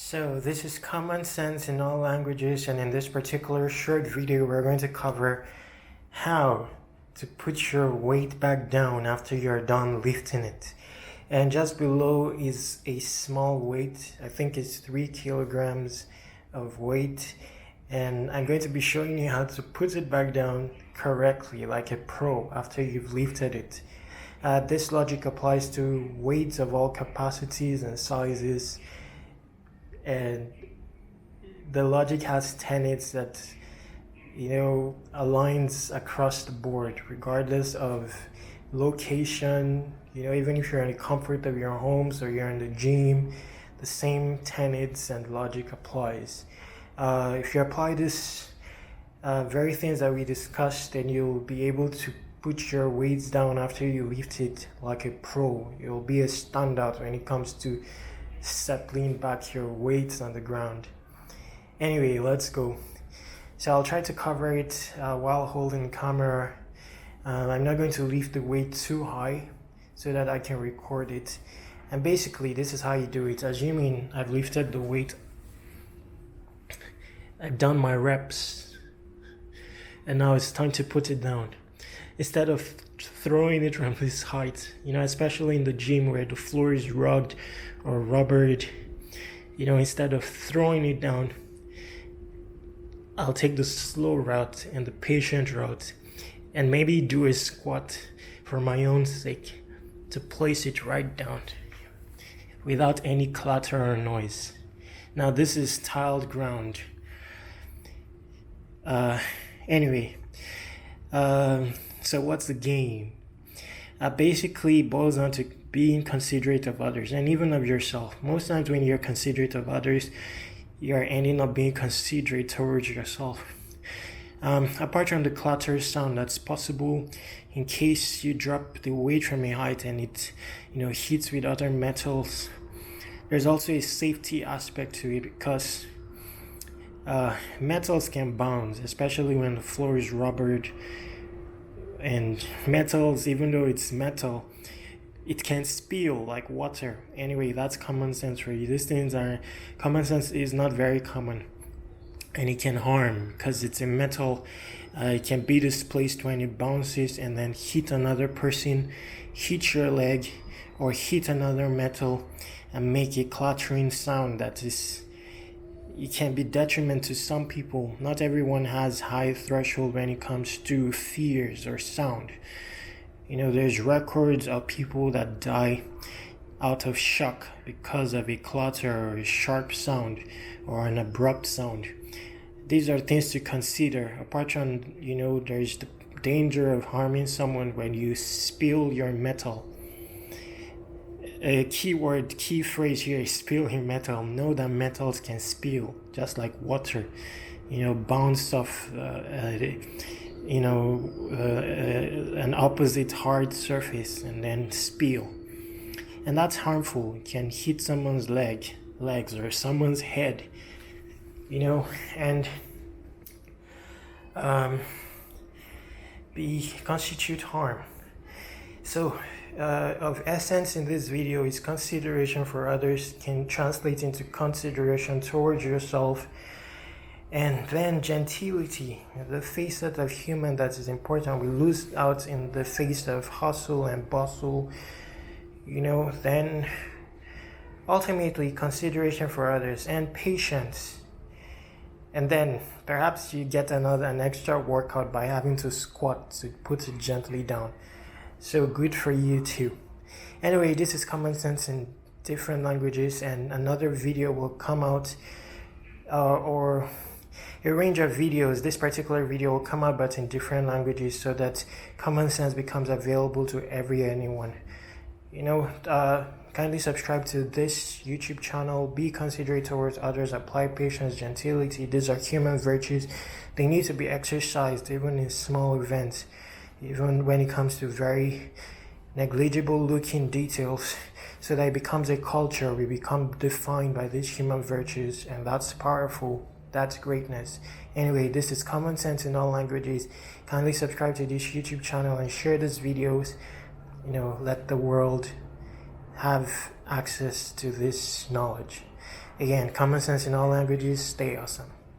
So this is common sense in all languages, and in this particular short video we're going to cover how to put your weight back down after you're done lifting it. And just below is a small weight. I think it's 3 kilograms of weight, and I'm going to be showing you how to put it back down correctly like a pro after you've lifted it. This logic applies to weights of all capacities and sizes, and the logic has tenets that aligns across the board regardless of location. Even if you're in the comfort of your homes or you're in the gym, the same tenets and logic applies. If you apply this very things that we discussed, then you'll be able to put your weights down after you lift it like a pro. You'll be a standout when it comes to settling back your weights on the ground. Anyway, let's go. So I'll try to cover it while holding the camera. I'm not going to lift the weight too high so that I can record it. And basically this is how you do it. Assuming I've lifted the weight, I've done my reps, and now it's time to put it down. Instead of throwing it from this height, especially in the gym where the floor is rugged or rubbered, instead of throwing it down, I'll take the slow route and the patient route, and maybe do a squat for my own sake to place it right down without any clatter or noise. Now this is tiled ground. So what's the game? Basically boils down to being considerate of others and even of yourself. Most times when you're considerate of others, you're ending up being considerate towards yourself. Apart from the clatter sound that's possible in case you drop the weight from a height and it hits with other metals, there's also a safety aspect to it, because metals can bounce, especially when the floor is rubbered. And metals, even though it's metal, it can spill like water. Anyway, that's common sense for you. Common sense is not very common, and it can harm because it's a metal. It can be displaced when it bounces and then hit another person, hit your leg, or hit another metal and make a clattering sound it can be detriment to some people. Not everyone has high threshold when it comes to fears or sound. There's records of people that die out of shock because of a clatter or a sharp sound or an abrupt sound. These are things to consider. Apart from, there's the danger of harming someone when you spill your metal. A key phrase here is spill your metal. Know that metals can spill, just like water. Bounce off, an opposite hard surface and then spill. And that's harmful. It can hit someone's legs or someone's head, and constitute harm. So of essence in this video is consideration for others, can translate into consideration towards yourself. And then gentility, the facet of human that is important, we lose out in the face of hustle and bustle. Then ultimately consideration for others and patience. And then perhaps you get an extra workout by having to squat to put it gently down. So good for you too. Anyway, this is common sense in different languages, and another video will come out, or a range of videos. This particular video will come out but in different languages, so that common sense becomes available to anyone. Kindly subscribe to this YouTube channel. Be considerate towards others. Apply patience, gentility. These are human virtues. They need to be exercised even in small events, even when it comes to very negligible looking details, so that it becomes a culture. We become defined by these human virtues, and that's powerful. That's greatness. Anyway, this is common sense in all languages. Kindly subscribe to this YouTube channel and share these videos. Let the world have access to this knowledge. Again, common sense in all languages. Stay awesome.